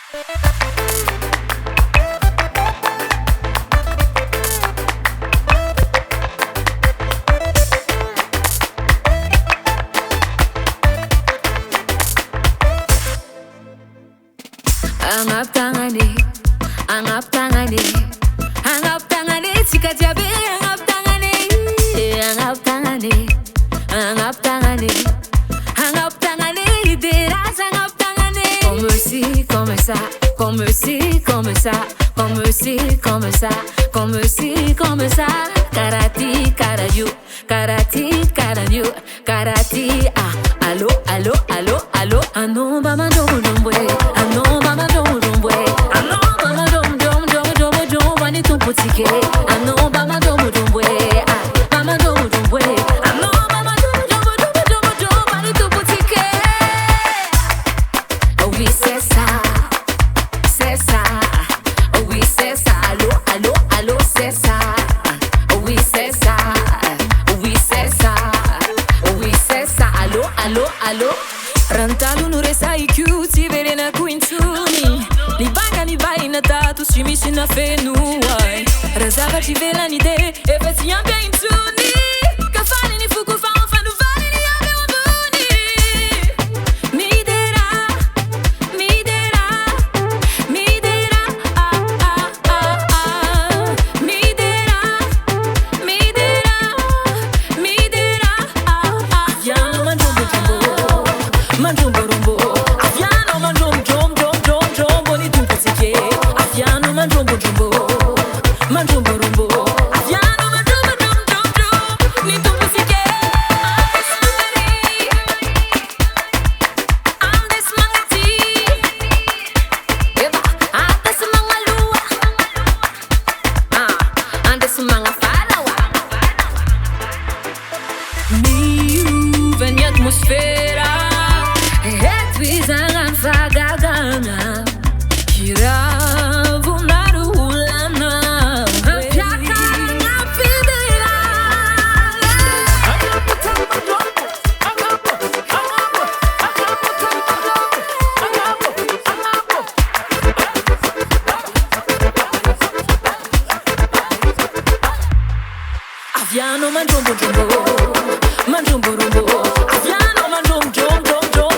Angap tangane, angap tangane, angap tangane, tika jabe, angap tangane, angap tangane, angap tangane, angap tangane, ideras angap tangane. Comme ci, comme ça, comme ci, comme ça, comme ci, comme ça, comme ci, comme ça. Karati, karayu, karati, karayu, karati. Ah, allo, allo, allo, allo. Ano mama no no way, ano mama no no way, ano mama dom wani tu putike, ano mama dom way, ah mama dom way, ano mama dom wani tu putike. Oh oui c'est ça, oh oui c'est ça, allo allo allo c'est ça, oh oui c'est ça, oh oui c'est ça, oh oui c'est ça, allo allo allo. Rantalu no resai chiusi verena kuintuni. Li banga ni vai na tatu shimishi na fenu ai. Razava ci vela ni de e fasi ambe intuni. Kafani ni fuku fa fanu vani ni ambe wabuni. Midera, midera, midera ah ah ah ah. Midera, midera, midera ah ah. Yano manjumbo jumbo, manjumbo rumbo. Aviano manjumbo jumbo ni tu putike. Aviano manjumbo jumbo, manjumbo rumbo. Aviano manjumbo jumbo ni tu putike. Ande smangati, eba ande smangalua, ande smangafalawa. Miu veni atmosfera. Etwizangan fagagana Kiravu narulana Apiaka ngapidera Aviano manjumbo jumbo, manjumbo rumbo. Aviano manjumbo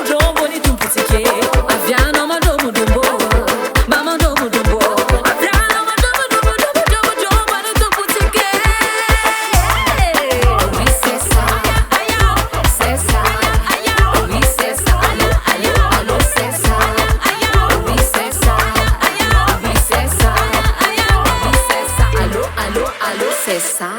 jumbo ni tu putike. Aviano manjumbo jumbo, mama jumbo jumbo. Aviano manjumbo jumbo ni tu putike. Oui c'est ça, c'est ça. Oui c'est ça, allo allo allo c'est ça. Oui c'est ça, oui c'est ça. Oui c'est ça, allo allo allo c'est ça.